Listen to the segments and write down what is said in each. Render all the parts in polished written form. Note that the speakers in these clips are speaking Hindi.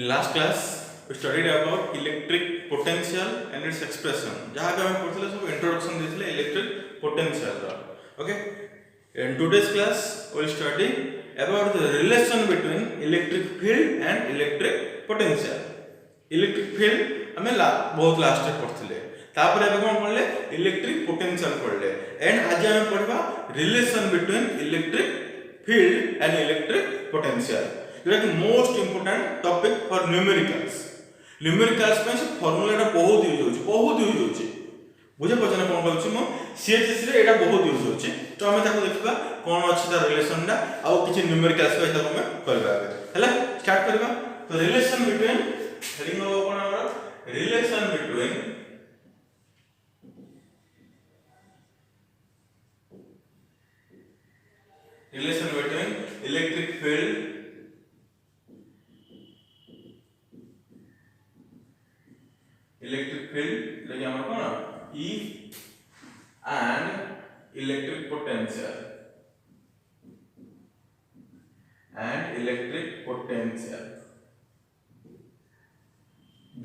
In last class, we studied about electric potential and its expression. जहाँ पे हमें पढ़ते सब introduction दिए electric potential का. Okay. In today's class, we will study about the relation between electric field and electric potential. Electric field हमें बहुत लास्ट में पढ़ते तापर ଏବେ कौन पढ़ले electric potential पढ़ले and आज हमें पढ़वा relation between electric field and electric potential. जोटा कि most important topic for numericals में से फार्मूला टा बहुत यूज होची बुझे पछन कोन कहउछि मो सीएचएस रे एटा बहुत यूज होची तो हमें ताको देखबा कोन अछि ता रिलेशन टा आ किछि न्यूमेरिकल्स पे ताको हमें करबा हैला स्टार्ट करबा तो रिलेशन बिटवीन हेडिंग हो कोन हमरा relation between electric field like amar kona E and electric potential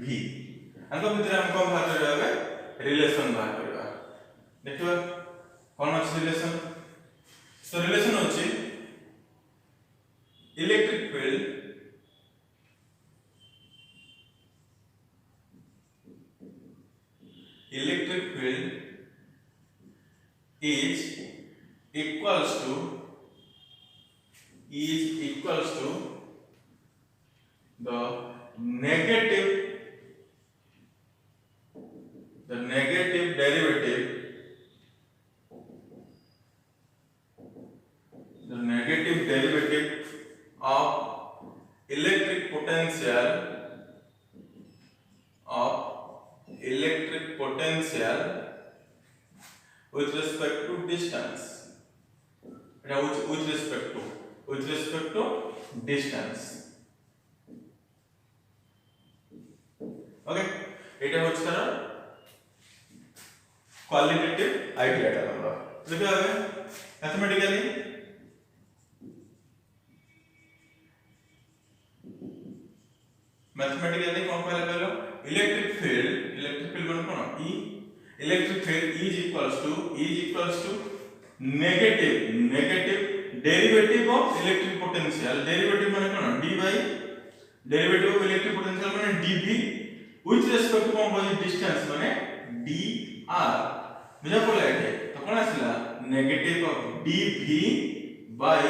V अंको भितर हम कोन बात करबा रिलेशन बात करबा देखिबा कोन अछि रिलेशन तो रिलेशन अछि electric field is equals to the negative derivative of electric potential with respect to distance. With respect to distance. Okay, এটা হচ্ছে তার qualitative idea টা আমরা দেখতে হবে ম্যাথমেটিক্যালি কোন কইলা পেলো ইলেকট্রিক ফিল্ড মানে কোন E electric field is equals to negative derivative of electric potential. Derivative माने कोन d by derivative of electric potential माने dv with respect to कोन होई distance माने dr बुझा पड़ला एटे तो कोन आसिला negative of dv by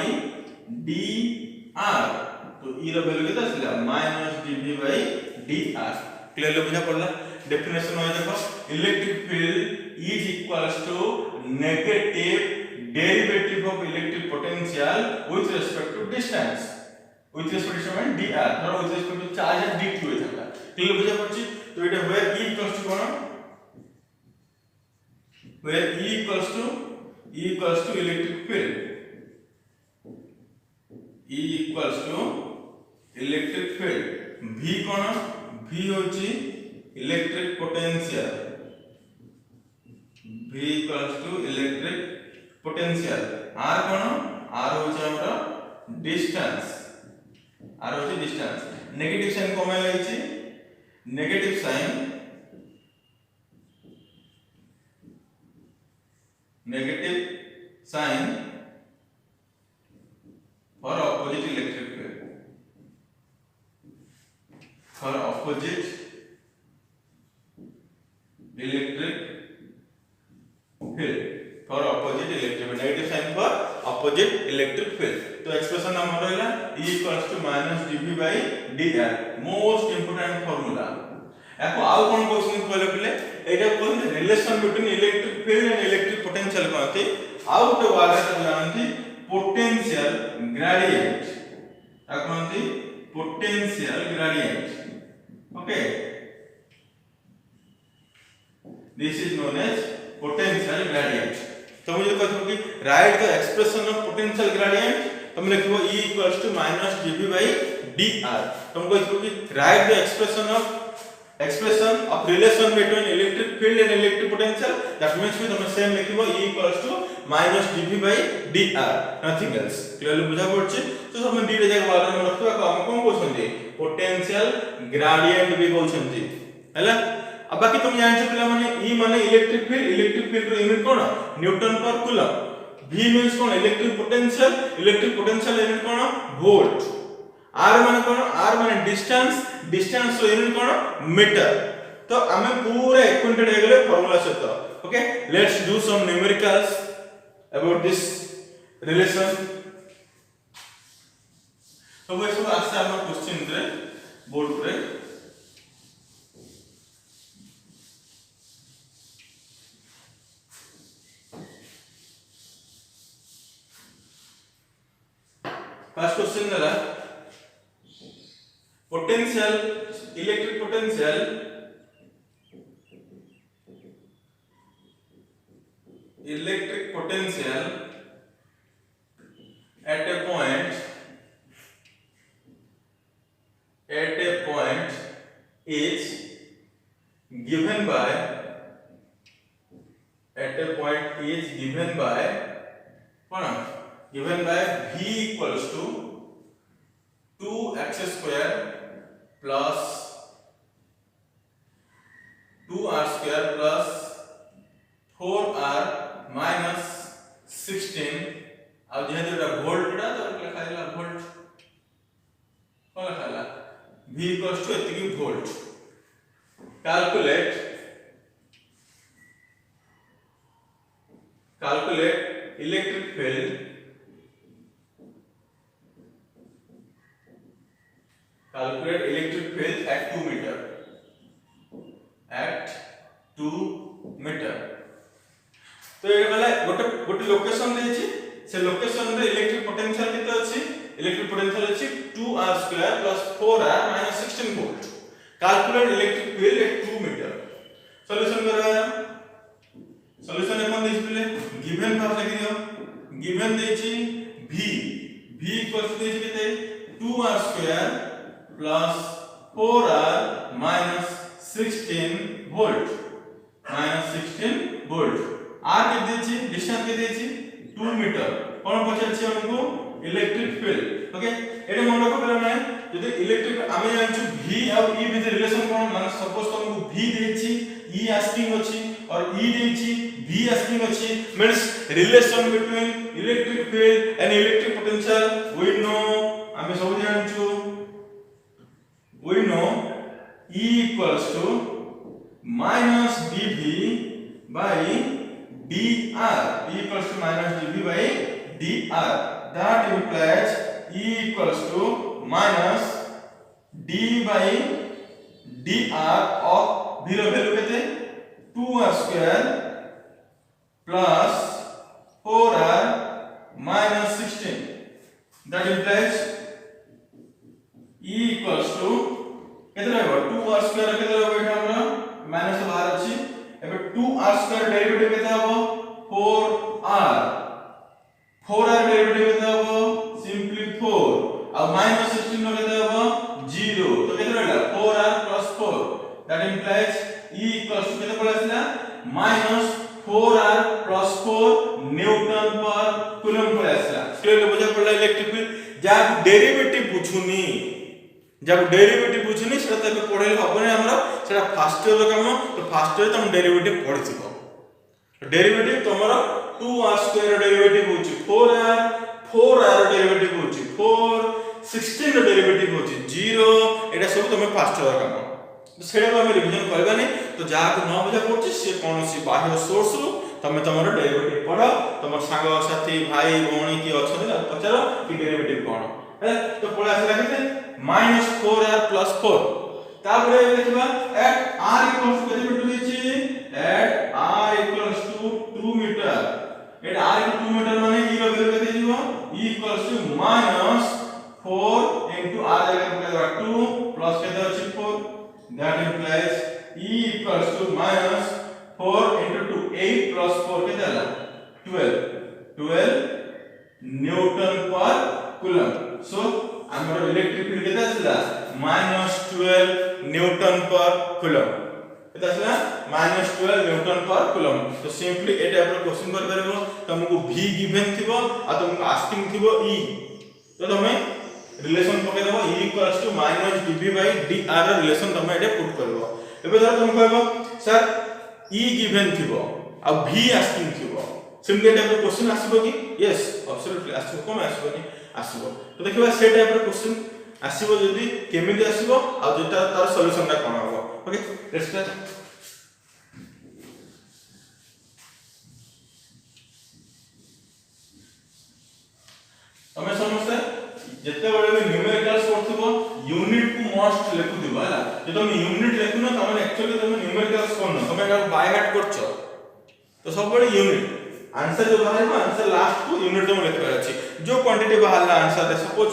dr तो e रो वैल्यू केता आसिला -dv by dr क्लियरली बुझा पड़ला डेफिनेशन हो देखो electric field is equals to negative derivative of electric potential with respect to distance with respect to dr और with respect to charge and dt होय थाका क्लियर बुझा पड़छि तो एटा वेयर e इक्वल्स टू कोन where e equals to electric field e equals to electric field v कोन v होछि electric potential V equals to electric potential R कोन R होचे हमरा distance R होचे distance नेगेटिव साइन कोमे लाइछि negative sign for opposite electric field for opposite electric field negative sign for opposite electric field तो एक्सप्रेशन हमर रहला E equals to -dv by dr most important formula एको आउ कोन क्वेश्चन कहले पले एटा कोन relation between electric field and electric potential कहते आउ तो वर्ड जानथि पोटेंशियल ग्रेडिएंट कहते potential gradient okay This is known as potential gradient. तो मुझे कहते कि write the expression of potential gradient तो मैं लिखबो E equals to -dv by dr तो मैं कहते कि write the expression of relation between electric field and electric potential that means we हम सेम लिखबो E equals to minus dv by dr nothing else clearly बुझा पड़छि तो हम डी रे जाय वाला में रखबा हम कोन कहउछन्ती पोटेंशियल ग्रेडिएंट भी कहउछन्ती हैला अब बाकी तुम जान छ पिला माने ई माने इलेक्ट्रिक फील्ड रो यूनिट कोन newton per coulomb v means कोन इलेक्ट्रिक पोटेंशियल यूनिट कोन वोल्ट r माने कोन r माने डिस्टेंस रो यूनिट कोन मीटर तो हमें पूरा एक्विंटेड हो गले फार्मूला सहित okay let's do some numericals about this relation तो वो सब आज से हम क्वेश्चन रे बोर्ड रे फर्स्ट क्वेश्चन है potential electric potential at a point is given by v equals to 2x square plus 2r square plus 4r minus 16 अब जेहेतु एटा वोल्ट टा तो लिखा हैला वोल्ट कोन लिखा हैला v इक्वल्स टू एतिकी volt calculate electric field at 2 meter तो ये वाला गोटे लोकेशन देछि से लोकेशन रे इलेक्ट्रिक पोटेंशियल केते अछि इलेक्ट्रिक पोटेंशियल अछि 2r² + 4r - 16 volt calculate electric field at 2 metre solution करबा सॉल्यूशन अपन दिसप्ले गिवन भाग लिखि दियो गिवन देछि v इक्वल्स देछि केते 2r² + 4r - 16 वोल्ट r के देछि डिस्टेंस के देछि 2 मीटर कोन पछल छी हमको इलेक्ट्रिक फील्ड ओके एटे मन रखो पहला माने जदि इलेक्ट्रिक आमे जानछु v और e बीच रिलेशन कोन माने सपोज तुमको v देछि e आस्किंग अछि और e देछि v आस्किंग अछि means relation between electric field and electric potential we know आमे सब जानछु we know e equals to minus dv by dr e equals to minus dv by dr that implies e equals to minus d by dr of 0 value kete 2r² plus 4r minus 16 that implies e equals to केते रहबो 2r² केते रहबो एटा हमरा माइनस बाहर अछि एबे 2r² डेरिवेटिव केते हबो 4r डेरिवेटिव केते हबो सिंपली 4 और माइनस 16 नो केते हबो 0 तो केते रहला 4r + 4 that implies e equals केते पड़ासिला -4r + 4 Newton per coulomb पड़ासिला clear बुझा पड़ला इलेक्ट्रिक फील्ड जब डेरिवेटिव पूछुनी जब डेरिवेटिव पूछनी सेटा तबे पढेल हबने हमरा सेटा फर्स्ट इयर काम तो फर्स्ट इयर तुम डेरिवेटिव पढिथिबो डेरिवेटिव तमरा 2r² डेरिवेटिव होची 4r डेरिवेटिव होची 4 16 रो डेरिवेटिव होची 0 एटा सब तुम फर्स्ट इयर काम तो सेटा हम रिवीजन करबा नै तो जा को न बुझा पड़ची से कोनोसी बाह्य सोर्स रो तमे तमरो डेरिवेटिव पढ तमर संग साथी भाई भौणी की अछन पचारो कि डेरिवेटिव कोन है तो पळा से केते -4r + 4 ताबरे देखबा एट r इक्वल्स टू केते देछि at r equals to 2 meter at r equal 2 meter माने e रो वैल्यू केते दिबो e इक्वल्स टू -4 * r जगह पकेबा 2 प्लस केते अछि 4 that implies e equals to -4 * 2 8 + 4 केते आला 12 न्यूटन पर कूलम सो हमर इलेक्ट्रिक फील्ड केते आसला -12 न्यूटन पर कूलम आसला -12 न्यूटन पर कूलम। तो सिंपली ए टाइप रो क्वेश्चन कर परबो, तुमको v गिवन थिबो आ तुमको आस्किंग थिबो e, तो तुम रिलेशन पके देबो e इक्वल्स टू -dv/dr रो रिलेशन तुम एटे पुट करबो। एबे धर तुम कहबो सर e गिवन थिबो आ v आस्किंग थिबो, सिंपली टाइप रो क्वेश्चन आसीबो कि? यस एब्सोल्युटली आसीबो, कोन आसीबो नि आसीबो। तो देखिबा से टाइप रो क्वेश्चन आसीबो, जदी केमिति आसीबो आ जेटा तार सॉल्यूशन ता कोन होबो। Okay let's start. तमे समझते जत्ते बडे भी न्यूमेरिकल्स करथिबो यूनिट को मस्ट लेखु दिबो हला। जे तुम यूनिट लेखु न तमे एक्चुअली तुम न्यूमेरिकल्स कोन तमे एटा बाय हार्ट करछो, तो सब बडे यूनिट आंसर जो बाहर आंसर लास्ट को यूनिट तुम लिखबार अछि। जो क्वांटिटी बाहरला आंसर सपोज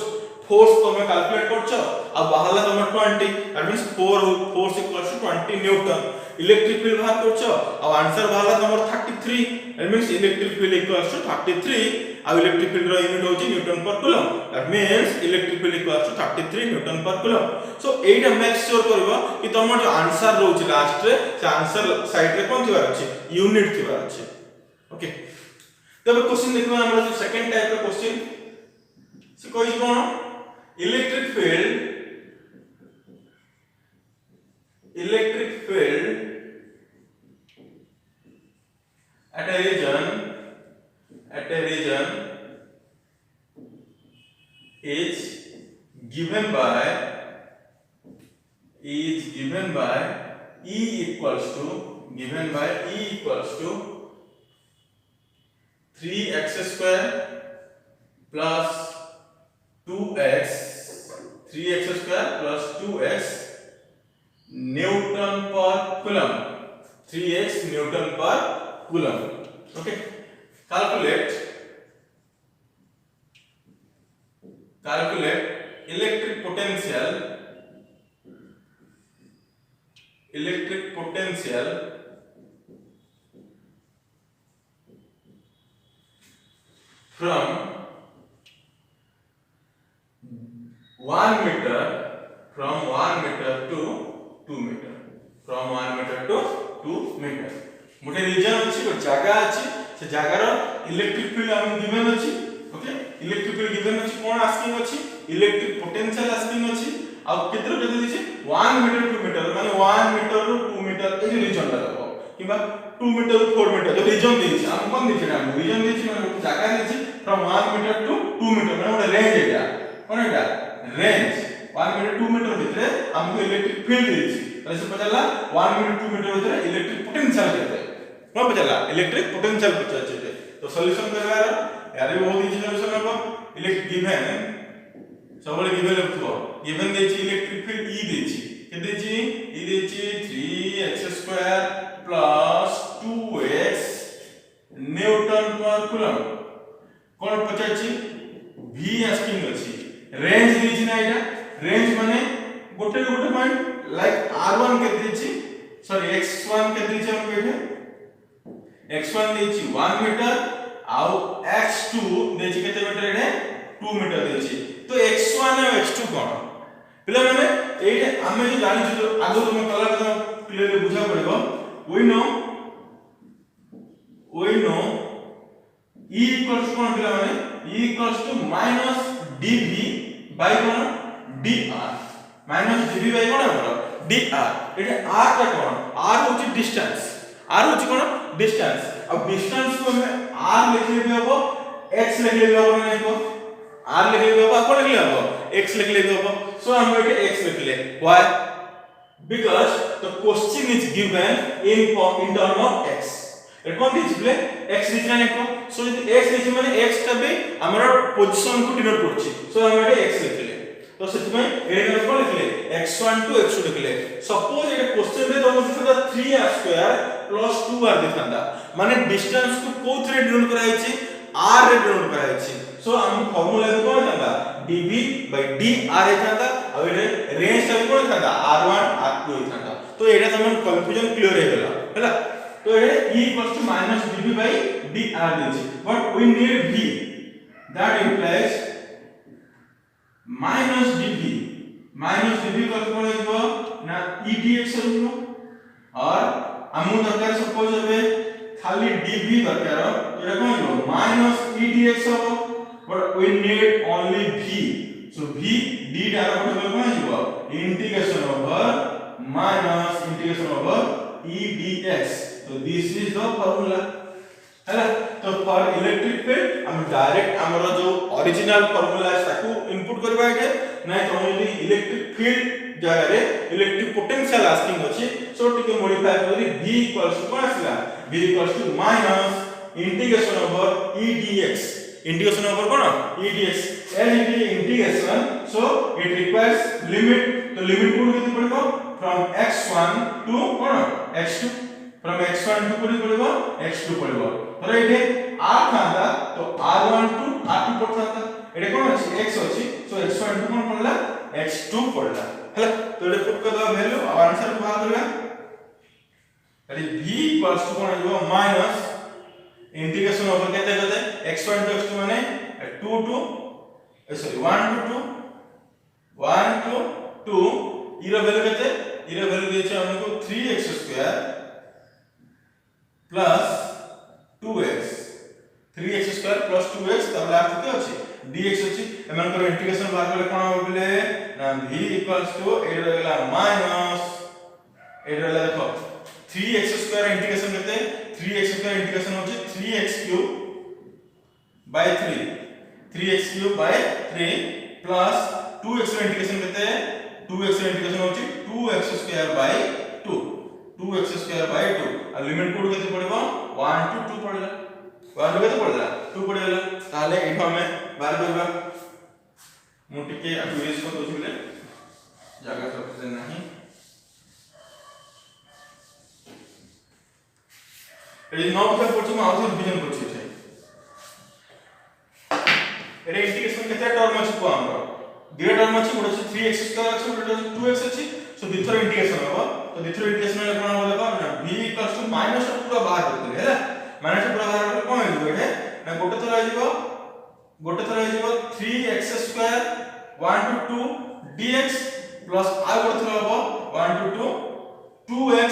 फोर्स तुम कैलकुलेट करछो आ बाहरला तुम 20, that means force equals to 20 newton. Electric field बाहर करछो आ आंसर बाहरला तुम 33, that means electric field equals to 33 आ इलेक्ट्रिक फील्ड रो यूनिट होची newton per coulomb, that means electric field equals to 33 newton per coulomb. So एटा मेक श्योर करबो कि तुम जो आंसर रोची लास्ट रे से आंसर साइड रे कोन थिबार अछि, यूनिट थिबार अछि। ओके तब क्वेश्चन देखबा हमरा जो सेकंड टाइप रो क्वेश्चन से कोइ कोन electric field at a region is given by E equals to 3x square plus 2x Newton per coulomb, 3x Newton per coulomb. Okay, calculate electric potential from 1 meter to 2 meter, from 1 meter to 2 meter। मोटे रीजन अछि, को जगह अछि, से जगह रो इलेक्ट्रिक फील्ड हम गिवन अछि। ओके इलेक्ट्रिक फील्ड गिवन अछि, कोन आस्किंग अछि, इलेक्ट्रिक पोटेंशियल आस्किंग अछि। आ केतरो केते दिछि 1 मीटर 2 मीटर माने 1 मीटर रो 2 मीटर ए रीजन लागबो, किबा 2 मीटर रो 4 मीटर जो रीजन दिछि हम कोन दिछि ना रीजन दिछि माने जगह दिछि फ्रॉम 1 मीटर टू 2 मीटर माने ओटा रेंज एटा कोन एटा रेंज 1 मीटर 2 मीटर भितरे हमको इलेक्ट्रिक फील्ड दिछि। ताले से पचाला 1 मीटर 2 मीटर भितरे इलेक्ट्रिक पोटेंशियल केते कोन पचाला इलेक्ट्रिक पोटेंशियल पचाचे। तो सॉल्यूशन करवार यार बहुत इजी सॉल्यूशन हबो। इलेक्ट्रिक गिवन सबले गिवन लिखबो, गिवन देछि इलेक्ट्रिक फील्ड ई देछि के देछि ई देछि 3x² plus 2x newton per coulomb. कोन पचाची v आस्किंग अछि, रेंज देछि ना एटा रेंज माने गोटे गोटे पॉइंट लाइक r1 के देछि सॉरी x1 के देछि हम कहै x1 देछि 1 मीटर आउ x2 देछि केते मीटर एने 2 मीटर देछि। तो x1 और x2 कोन पिला माने एटा हमें जो जानि जो आगो तुम कला तो क्लियरली बुझा पड़िबो। वी नो E equals कोन पिला माने E equals to minus dv by cone dr minus dv by कोन हमर dr। एटा r का कोन r होची डिस्टेंस, r होची कोन डिस्टेंस। अब डिस्टेंस को हमें r लिख लेबे हबो x लिख लेबे हबो नै को r लिख लेबे हबो कोन लिख लेबो x लिख लेबे हबो। सो हम एटा x लिख ले why because the question is given in term of x। At कोन दिसप्ले x दिस ना को सो यदि x दिस माने x तबे हमर पोजीशन को डिनोट करछि। सो हम एटा x लिख ले। तो सेति में एटा कोन लिख ले x1 to x2 लिख ले। सपोज एटा क्वेश्चन रे तुम दिखदा 3r² प्लस 2r दिखंदा माने डिस्टेंस को कोथरे डिनोट कराइ छि r रे डिनोट कराइ छि। सो हम फार्मूला को कोन थांदा dv by dr थांदा uh Etah range सब कोन थांदा r1 r2 थांदा। तो एटा तमन कंफ्यूजन क्लियर हे गेला हैला। तो ये E equals to minus dv by dr देछि, but we need v that implies minus dv को कोन होइबो ना e dx होइबो और हमु दरकार सपोज एबे खाली dv दरकार एटा कोन हो माइनस edx हो but we need only v so v d डार कोन हो integration over minus integration over edx तो दिस इज द फार्मूला हैला तो फॉर इलेक्ट्रिक फील्ड हम डायरेक्ट हमरो जो ओरिजिनल फार्मूला है ताकू इनपुट करबा के नै तो ओनली इलेक्ट्रिक फील्ड जगह रे इलेक्ट्रिक पोटेंशियल आस्किंग अछि सो टिके मॉडिफाई करी v इक्वल्स टू कोन आसला v equals to minus integration over edx integration over कोन edx as it is integration so it requires limit तो लिमिट कोन केते पड़बो फ्रॉम x1 टू कोन x2 फ्रॉम x1 टू कोन पड़बो x2 पड़बो तर एटे r थांदा तो r1 टू r2 पड़थांदा एटे कोन अछि x अछि सो x1 टू कोन पड़ला x2 पड़ला हैला तो एटे पुट कर दो वैल्यू और आंसर बाहर करबा अरे v इक्वल्स टू कोन आइबो माइनस इंटीग्रेशन ओवर केते केते x1 टू x2 माने 2 टू सॉरी 1 टू 1 टू 2 इरा वैल्यू केते इरा वैल्यू देछे हमको 3x² plus 2x 3x² plus 2x तब लास्ट के अछि dx अछि एमन कर इंटीग्रेशन बाहर करले कोन हो गेले ना v इक्वल्स टू ए रहला माइनस ए रहला देखो 3x² इंटीग्रेशन करते 3x² इंटीग्रेशन होछि 3x³ bye 3 3x³ bye 3 plus 2x integration करते 2x इंटीग्रेशन होछि 2x² बाय 2 2x² बाय 2 आ लिमिट कोड केते पड़बो 1 टू 2 पड़ला 1 केते पड़ला 2 पड़ला ताले एठो हमें बार करबा मु टिके एक्यूरेस को दोछिले जागा सफिशिएंट नाही एडी नॉट का पछी माउस रिवीजन करछि छै एरे इंटीग्रेशन केते टर्म अछि को हमरो दुटा टर्म अछि गोटे 3x² अछि गोटे 2x अछि सो दिथर इंटीग्रेशन हो तो दिथर इंटीग्रेशन ले कोन हो देखो ना v इक्वल्स टू माइनस पूरा बाहर करते हैला माइनस पूरा बाहर करले कोन हो एठे ना गोटे थरा आइबो 3x² 1 टू 2 dx प्लस आ गोटे थरा हो 1 टू 2 2x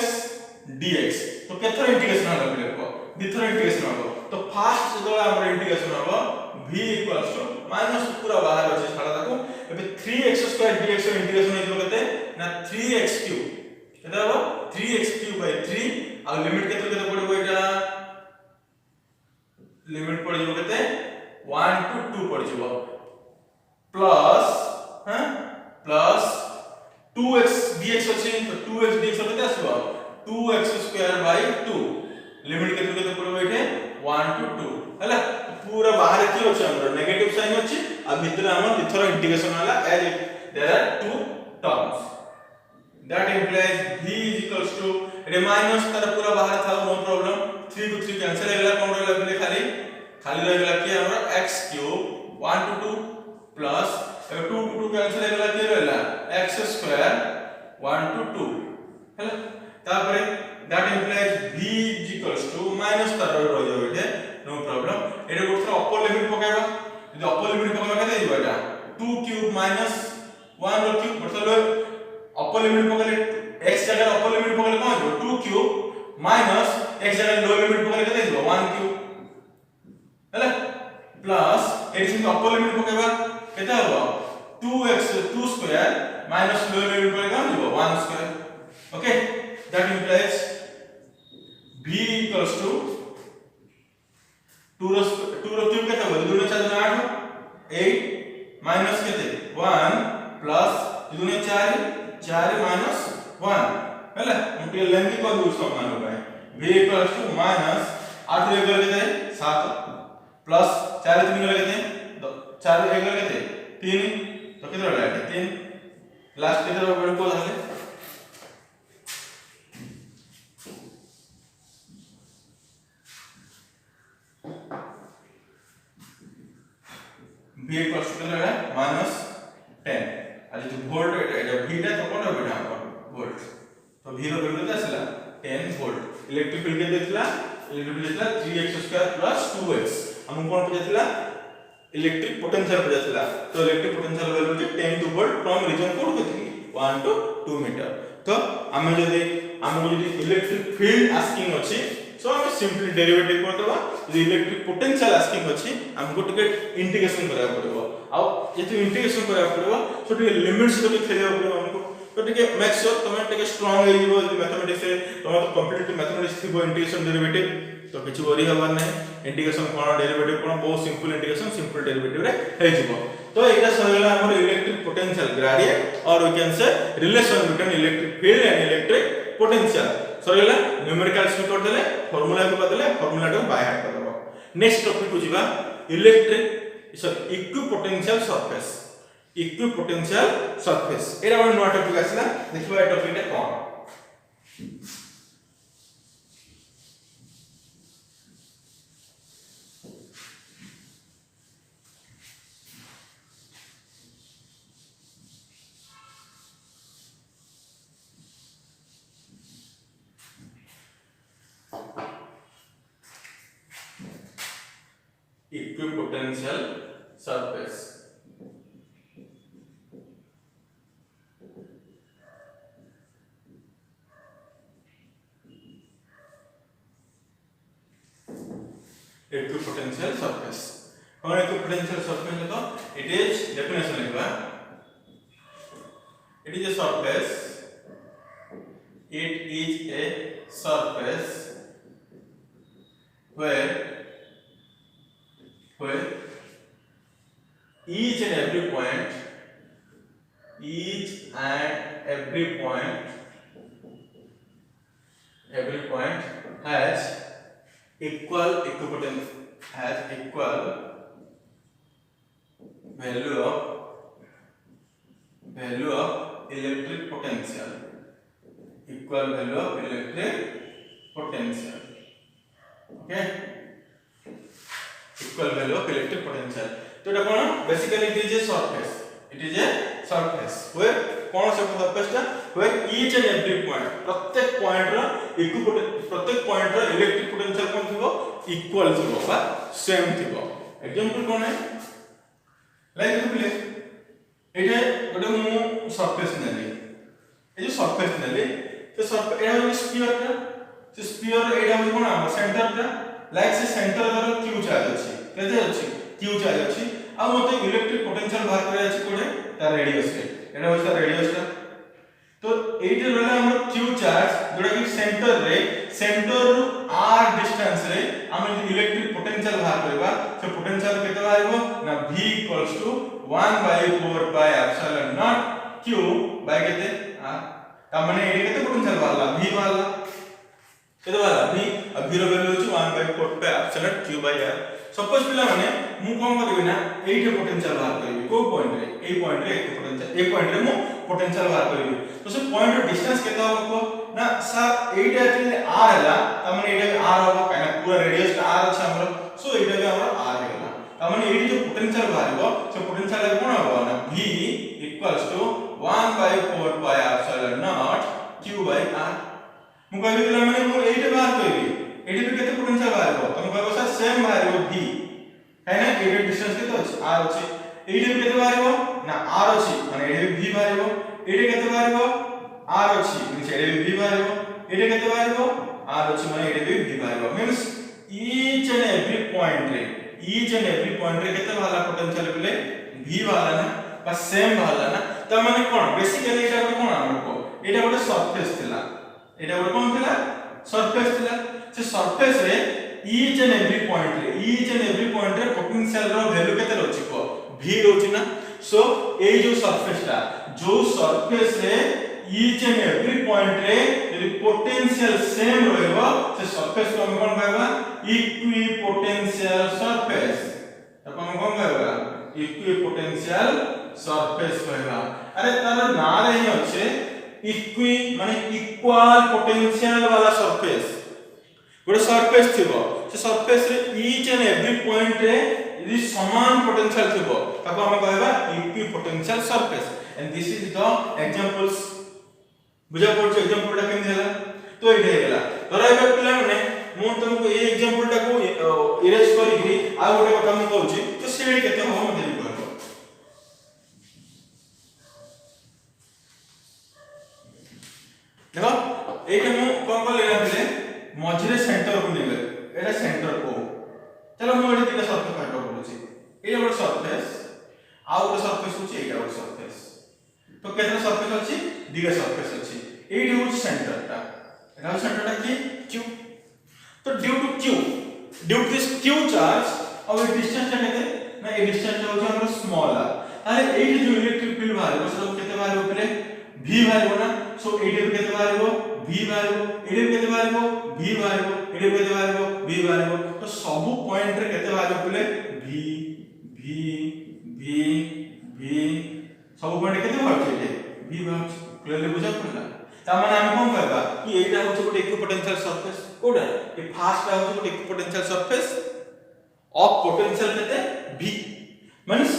dx तो केथर इंटीग्रेशन होला पहिले को दिथर इंटीग्रेशन हो तो फास्ट जो हमर इंटीग्रेशन हो v इक्वल्स टू माइनस पूरा बाहर अछि छाड़ा ताको एबे 3x² dx ର इंटीग्रेशन हेतु केते ना 3x³ केते हो 3x³ बाय 3 आ लिमिट केते पड़बो एटा लिमिट पड़िबो केते 1 टू 2 पड़िबो प्लस प्लस 2x dx अछि तो 2x dx केते आसीबो 2x² बाय 2 लिमिट केते पड़बो एटे 1 टू 2 हैला पूरा बाहर की अछि हमर नेगेटिव साइन अछि आ भीतर हमर दिथर इंटीग्रेशन होला as there are two terms that implies v is equals to रे माइनस तर पूरा बाहर था नो प्रॉब्लम 3 को 3 कैंसिल हो गेला कोन रहला खाली रह गेला कि हमर x³ 1 to 2 plus 2 to 2 cancel हो गेला कि रहला x² 1 टू 2 हैला तापरे that implies v is equals to minus तर रह जाउ एटे नो प्रॉब्लम एटा गोथरा अपर लिमिट पकाइबा यदि अपर लिमिट पकाइबा केते दिबा एटा 2³ माइनस 1 रो क्यूब मतलब अपर लिमिट पकाइले x जगह अपर लिमिट पकाइले कोन हो 2³ माइनस x जगह लोअर लिमिट पकाइले केते दिबा 1³ हैला प्लस एटी सिम अपर लिमिट पकाइबा केते होबा 2x² माइनस लोअर लिमिट पकाइले कोन दिबा 1² okay that implies v equals to 2 रो क्यूब केते हो 2 4 8 8 माइनस केते 1 प्लस 2 4 4 माइनस 1 हैला मुटिए लेंथी को दूर समान हो गए v इक्वल्स टू माइनस 8 रे केते 7 प्लस 4 3 रे केते 4 1 रे केते 3 तो केते रहला 3 लास्ट केते रहबो को रहले v इक्वल्स टू केते रहला माइनस 10 आज जो वोल्ट एटा v टा तो कोन बेटा वोल्ट तो v रो वैल्यू केते आसला 10 वोल्ट इलेक्ट्रिक फील्ड केते देतला इलेक्ट्रिक फील्ड देतला 3x² 2x हम कोन पजेतला इलेक्ट्रिक पोटेंशियल पजेतला तो इलेक्ट्रिक पोटेंशियल वैल्यू जे 10 वोल्ट फ्रॉम रीजन कोड केते 1 टू 2 मीटर तो हमें जदी हमको यदि इलेक्ट्रिक फील्ड आस्किंग अछि सो हम सिंपली डेरिवेटिव कर देबा यदि इलेक्ट्रिक पोटेंशियल आस्किंग अछि हमको टिके इंटीग्रेशन करा पड़बो आ यदि इंटीग्रेशन करा पड़बो सो टिके लिमिट्स तो खेलिया पड़बो हमको तो टिके मेक श्योर तुम टिके स्ट्रांग हे जीवो मैथमेटिक्स से तुम तो कंप्लीट मैथमेटिक्स थी इंटीग्रेशन डेरिवेटिव तो किछ वरी हवा नै इंटीग्रेशन कोन डेरिवेटिव कोन बहुत सिंपल इंटीग्रेशन सिंपल डेरिवेटिव रे हे जीवो तो एटा सगला हमर इलेक्ट्रिक पोटेंशियल ग्रेडियंट और we can say relation between electric field and electric potential सगला न्यूमेरिकल्स में कर देले फार्मूला को बदले फार्मूला को बाय हार्ट कर दबो नेक्स्ट टॉपिक को जीवा electric sorry equipotential surface equipotential surface era हम नोट टॉपिक आसला देखबा ए टॉपिक रे कोन equipotential surface equipotential surface और equipotential surface है तो it is definition लिखवा it is a surface it is a surface where each and every point has equal value of electric potential okay equal value of electric potential तो এটা কোন basically it is a surface where কোন সে surface টা where each and every point प्रत्येक पॉइंट रो प्रत्येक पॉइंट रो इलेक्ट्रिक पोटेंशियल कोन थिबो इक्वल थिबो बा सेम थिबो एग्जांपल कोन है लाइक प्ले एटा गोटे मु सरफेस नेली ए जो सरफेस नेली तो सरफेस एटा हो स्फीयर टा से स्फीयर एटा हो कोन सेंटर टा लाइक से सेंटर दर क्यू चार्ज अछि केते अछि क्यू चार्ज अछि आ मते इलेक्ट्रिक पोटेंशियल बाहर करे अछि कोडे तार रेडियस रे एटा होता रेडियस टा तो एटा रहला हमर क्यू चार्ज जोडा कि सेंटर रु r डिस्टेंस रे हम इलेक्ट्रिक पोटेंशियल बाहर करबा से पोटेंशियल केते आइबो ना v = 1/4 pi epsilon nought q by केते r ता माने एटा केते पोटेंशियल बाहरला v बाहरला केते बाहरला v अब v रो वैल्यू होची 1/4 pi epsilon q by r suppose पिला माने मु कोन करबी ना एटे पोटेंशियल बाहर करबी को पॉइंट रे ए पॉइंट रे एक पॉइंट रे मु पोटेंशियल बाहर करबी तो से पॉइंट रो डिस्टेंस केता होबो ना सर एटा एक्चुअली r हला त माने एटा r होबो काना पूरा रेडियस r अछि हमर सो एटा के हमर r हेला त माने एटी जो पोटेंशियल बाहरबो से पोटेंशियल कोन होबो ना v = 1/4 pi epsilon nought q by r मु कहबी पिला माने मु एटा बाहर करबी एटी भी केते पोटेंशियल बाहरबो तुम कहबो सर सेम बाहरबो v है ना एटी डिस्टेंस केते अछि r अछि एटी भी केते बाहरबो ना r अछि माने एटी भी v बाहरबो एटी केते बाहरबो r अछि मींस एटी भी v बाहरबो एटी केते बाहरबो r अछि माने एटी भी v बाहरबो means each and every point रे केते वाला पोटेंशियल बिले v वाला ना बस सेम वाला ना त माने कोन बेसिकली एटा कोन हमको एटा गोटे सरफेस थिला एटा गोटे कोन थिला सरफेस थिला से सरफेस रे ईच एंड एवरी पॉइंट रे पोटेंशियल रो वैल्यू केते रहछि को v रहछि ना सो ए जो सरफेस रे ईच एंड एवरी पॉइंट रे यदि पोटेंशियल सेम रहबो से सरफेस को हम कोन कहबा इक्विपोटेंशियल सरफेस तब हम कोन कहबा इक्विपोटेंशियल सरफेस कहबा अरे तार नाम रे ही अछि इक्वि माने इक्वल पोटेंशियल वाला सरफेस गोटे सरफेस थिबो से सरफेस रे ईच एंड एवरी पॉइंट रे यदि समान पोटेंशियल थिबो ताको हम कहबा equipotential surface and this is the examples बुझा पड़छ एग्जांपल टा केन देला तो एटे हेला तोरा एबे पिला माने मु तुमको ए एग्जांपल टा को इरेज करी कि आ गोटे कथा मु कहूची तो सेडी केते हो मते भी कहबो देखो एटा मु ये गोटे सरफेस आउ गोटे सरफेस होची एटा गोटे सरफेस तो केतना सरफेस अछि दिगा सरफेस अछि एठी होची सेंटरटा एटा होची सेंटरटा की q तो due to this q charge और ये डिस्टेंस टा केते ना ये डिस्टेंस होची हमर स्मॉल r ताले एठी जो इलेक्ट्रिक फील्ड बाहर सब केते बाहर होले v बाहर ना सो एठी केते बाहर हो v बाहर हो एठी केते बाहर हो v बाहर हो एठी केते बाहर हो v बाहर हो तो सब पॉइंट रे केते बाहर होले v v v v सब पॉइंट केते बाहर छे v बाहर क्लियरली बुझा पड़ला ता माने हम कोन कहबा कि एटा होछ गोटे इक्विपोटेंशियल सरफेस कोडा ये फर्स्ट होछ गोटे इक्विपोटेंशियल सरफेस ऑफ पोटेंशियल केते v मींस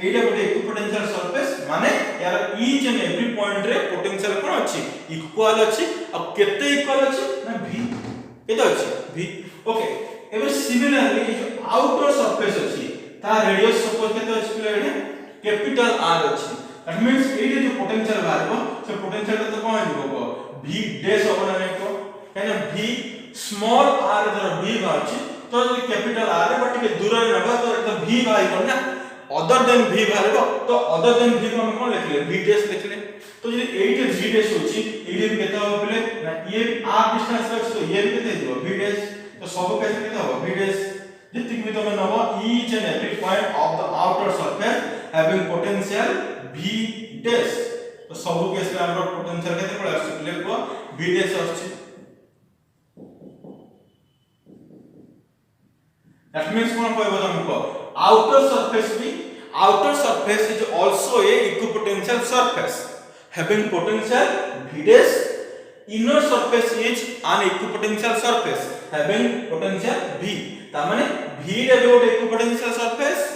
एटा गोटे इक्विपोटेंशियल सरफेस माने यार ईच एंड एवरी पॉइंट रे पोटेंशियल कोन अछि इक्वल अछि अब केते इक्वल अछि ना v केते अछि v ओके एबे सिमिलरली जो आउटर सरफेस अछि ता रेडियस सपोज केते अछि प्ले एटा कैपिटल r अछि दैट मींस एटा जो पोटेंशियल बाहरबो से पोटेंशियल तो कोन हिबो v डैश ओवर ने को कहना v स्मॉल r जरा v बाछि तो जो कैपिटल r है बट के दूर रे नबा तो एटा v बाहि ना अदर देन v बाहरबो तो अदर देन v को हम कोन लिखले v डैश लिखले तो जे 8 v डैश होची एडी केते हो बोले ना ये r डिस्टेंस अछि तो ये भी केते दिबो v डैश तो सब कैसे केते हो v डैश जितनी भी तुम नबो each and every point of the outer surface having potential v dash तो सब केस रे हमर पोटेंशियल केते पड़ आछि क्लियर को v डैश आछि दैट मींस कोन कहबो हमको outer surface is also a equipotential surface having potential v dash inner surface is an equipotential surface having potential v ता माने v रे जो equipotential surface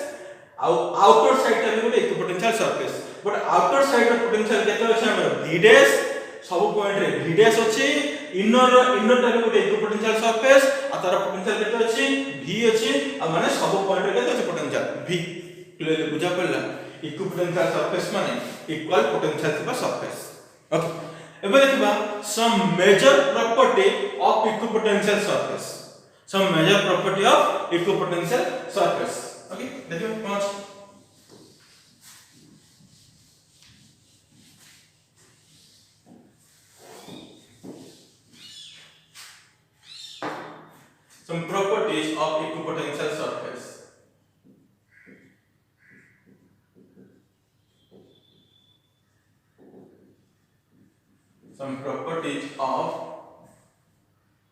outer side ता जो equipotential surface but outer side रे potential केते अछि हमर v dash सब पॉइंट रे v dash अछि inner ता जो equipotential surface आ तार पोटेंशियल केते अछि v अछि आ माने सब पॉइंट रे केते अछि पोटेंशियल v क्लियरली बुझा पड़ला इक्विपोटेंशियल सरफेस माने इक्वल पोटेंशियल थिबा सरफेस ओके एबे देखबा some major property of equipotential surface some major property of equipotential surface okay देखियो पांच some properties of equipotential surface some properties of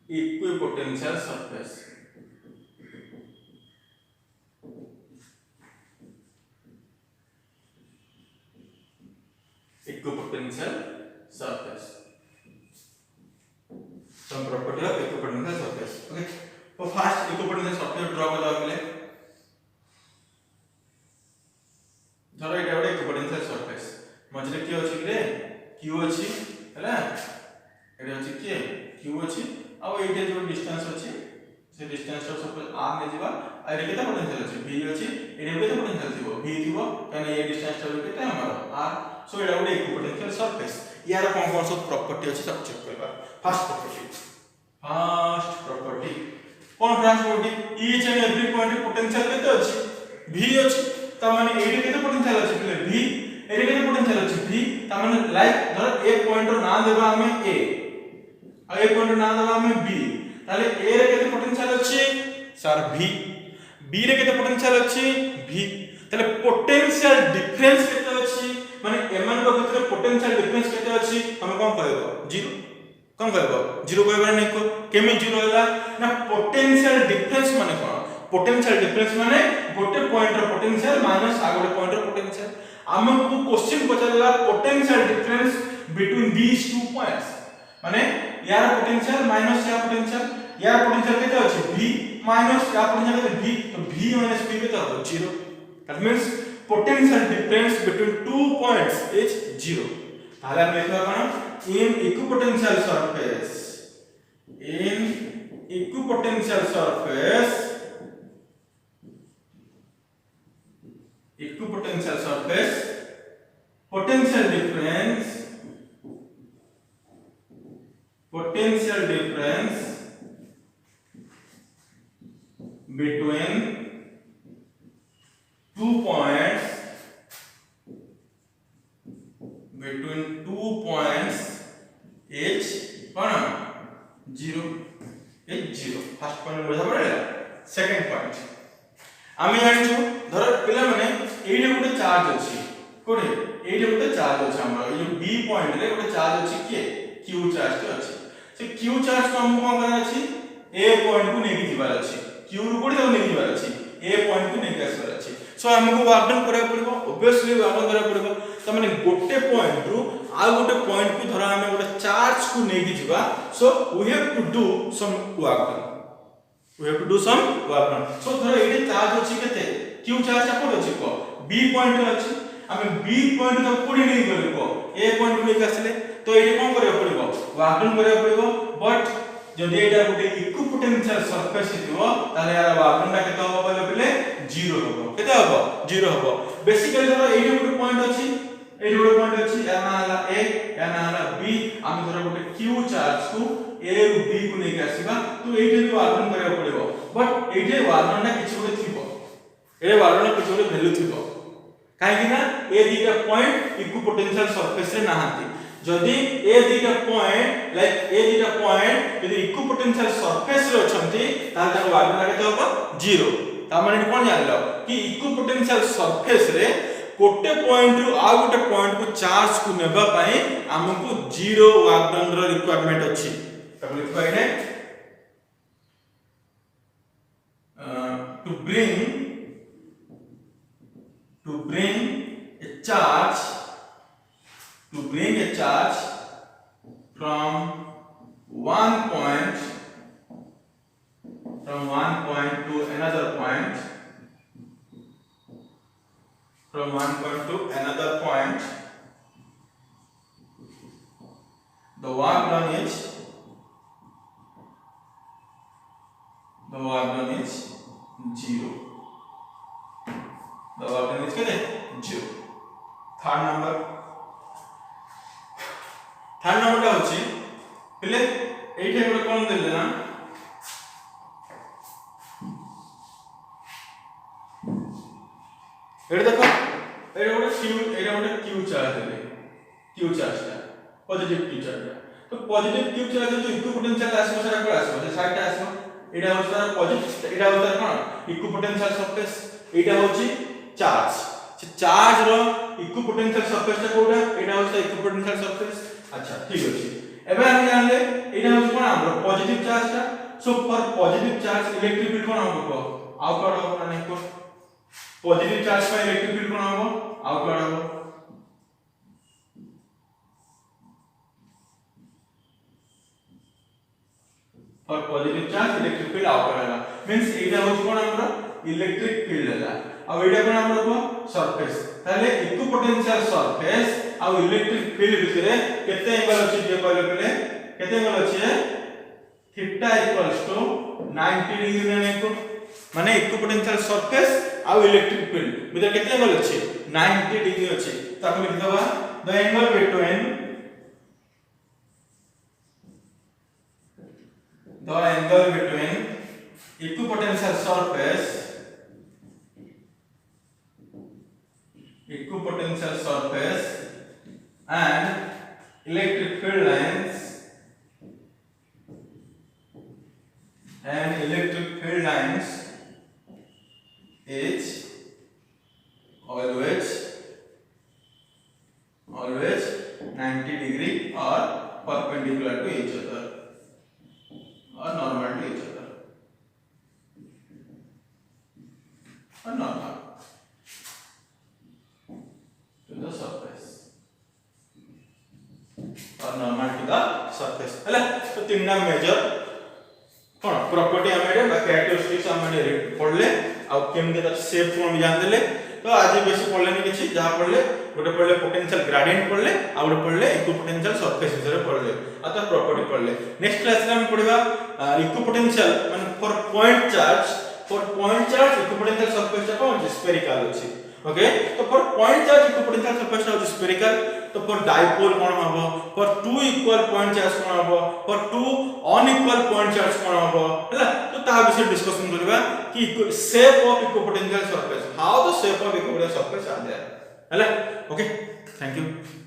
equipotential surface equipotential surface some property of equipotential surface okay तो फर्स्ट इक्विपोटेंशियल सरफेस ड्रा करला पहले धरो एटा गोटे इक्विपोटेंशियल सरफेस मझरे की अछि रे q अछि हैला एटा अछि के q अछि आ एटा जो डिस्टेंस अछि से डिस्टेंस तो सपोज r ने जीवा आ एटा केता पोटेंशियल अछि v अछि एटा केता पोटेंशियल थिबो v थिबो काने ये डिस्टेंस तो केता हमर r सो एटा गोटे इक्विपोटेंशियल सरफेस यार कोन सब प्रॉपर्टी अछि सब चेक करबा first property cone transport each and every point potential केते अछि v अछि त माने एडी केते पोटेंशियल अछि क्लियर v एडी केते पोटेंशियल अछि v त माने लाइक धर एक पॉइंट रो नाम देबा हमें a आ एक पॉइंट रो नाम देबा हमें b ताले a रे केते पोटेंशियल अछि सर v b रे केते पोटेंशियल अछि v ताले पोटेंशियल डिफरेंस केते अछि माने एमन को भितर पोटेंशियल डिफरेंस केते अछि हम कोन कहबो 0 कौन कहबो 0 कहबा नै को केमी 0 होला ना पोटेंशियल डिफरेंस माने कोन पोटेंशियल डिफरेंस माने गोटे पॉइंट रो पोटेंशियल माइनस आ गोटे पॉइंट रो पोटेंशियल हमको क्वेश्चन पछाला potential difference between these two points माने यार पोटेंशियल माइनस या पोटेंशियल केते अछि v माइनस या पोटेंशियल केते v तो v माइनस v केते हो 0 that means potential difference between two points is 0 ताले हम लिखबा कोन in equipotential surface potential difference between 2 points between 2 points h कौन 0 h 0 फर्स्ट पॉइंट बुझा पड़ेगा सेकंड पॉइंट आमे जानिछु धर पिला माने एइडे गोटे चार्ज अछि कोठे एइडे गोटे चार्ज अछि हमरा ए बी पॉइंट रे गोटे चार्ज अछि के क्यू चार्ज तो अछि से क्यू चार्ज को हम कोन करना अछि ए पॉइंट को नेकी दिबार अछि क्यू रू कोठे नेकी दिबार अछि ए पॉइंट को नेकी आसबार अछि सो हमको वर्क डन करे पड़िबो ऑब्वियसली वर्क डन करे पड़िबो त माने गोटे पॉइंट रू आ गोटे पॉइंट को धरा हमें गोटे चार्ज को नेकी दिबा so we have to do some work done we have to do some work done so thora एटे चार्ज अछि केते q चार्ज ता कोड अछि को b पॉइंट अछि हमें b पॉइंट तो कोडी नै करबो a पॉइंट को लेके आसले तो एटे कोन करे पड़िबो वर्क डन करे पड़िबो बट जदि एटा गोटे इक्विपोटेंशियल सरफेस हितबो ताले यार वर्क डन ता केते होबो बोले 0 होबो केते होबो 0 होबो बेसिकली धरो एटे गोटे पॉइंट अछि एटे गोटे पॉइंट अछि या ना हला a या ना हला b हम धरो गोटे q चार्ज को ए रू बी को लेके आसीबा तो एटे भी वर्क डन करे पड़िबो बट एटे वर्क डन ना किछ गोटे थिबो एटे वर्क डन किछ गोटे वैल्यू थिबो काहे कि ना ए दीटा पॉइंट इक्विपोटेंशियल सरफेस रे नाहांती जदी ए दीटा पॉइंट लाइक ए दीटा पॉइंट यदि इक्विपोटेंशियल सरफेस रे अछंती ताल तार वर्क डन केते होबो 0 ता माने कोन जानलो कि इक्विपोटेंशियल सरफेस रे गोटे पॉइंट रु आ गोटे पॉइंट को चार्ज को नेबा पई हमकु 0 वर्क डन रो रिक्वायरमेंट अछि तब लिखबा इने to bring a charge from one point to another point the work done is 0 the work done is kete 0 third number ता होची पहले एठे गोटे कोन देले ना एठे देखो एठे गोटे क्यू चार्ज देले क्यू चार्ज ता पॉजिटिव क्यू चार्ज तो पॉजिटिव क्यू चार्ज जो इक्विपोटेंशियल आसबो सेटा को आसबो से साइड ता आसबो एटा होता पॉजिटिव एटा होता कोन इक्विपोटेंशियल सरफेस एटा होची चार्ज से चार्ज रो इक्विपोटेंशियल सरफेस ता कोडा एटा होता इक्विपोटेंशियल सरफेस अच्छा ठीक अछि एबे हम जानले एटा होची कोन हमरो पॉजिटिव चार्ज ता so for positive charge electric field कोन होबो आउटवर्ड होबो ना नहीं को पॉजिटिव चार्ज पर इलेक्ट्रिक फील्ड कोन होबो आउटवर्ड होबो for positive charge electric field outward होला मींस एटा होची कोन हमरो इलेक्ट्रिक फील्ड होला अब एटा कोन हमरो को सरफेस ताले इक्विपोटेंशियल सरफेस आ इलेक्ट्रिक फील्ड भितरे केते एंगल अछि जे कहले पले केते एंगल अछि थीटा इक्वल्स टू 90 डिग्री ने को माने इक्विपोटेंशियल सरफेस आ इलेक्ट्रिक फील्ड भितरे केते एंगल अछि 90 डिग्री अछि ताको लिख दबा the angle between equipotential surface and electric field lines is always 90 degree or perpendicular to each other or normal to each other or normal to the surface or normal to the surface हला तो तीनटा मेजर कोन प्रॉपर्टी हमें बा कैरेक्टरिस्टिक्स हमें पढ़ले आ केमते तर शेप कोन जान देले तो आज बेसी पढ़ले नहीं किछि जहा पढ़ले गोटे पढ़ले पोटेंशियल ग्रेडिएंट पढ़ले आ गोटे पढ़ले इक्विपोटेंशियल सरफेस विषय पढ़ले आ तर प्रॉपर्टी पढ़ले नेक्स्ट क्लास रे हम पढ़िबा इक्विपोटेंशियल माने for point charge equipotential surface कोन स्फेरिकल अछि ओके तो for point charge equipotential surface is spherical तो फॉर डाइपोल कोन हबो for two equal point charge कोन हबो for two unequal point charge कोन हबो हैला तो ता विषय डिस्कशन करबा कि shape of equipotential surface how the shape of equipotential surface are there हैला ओके थैंक यू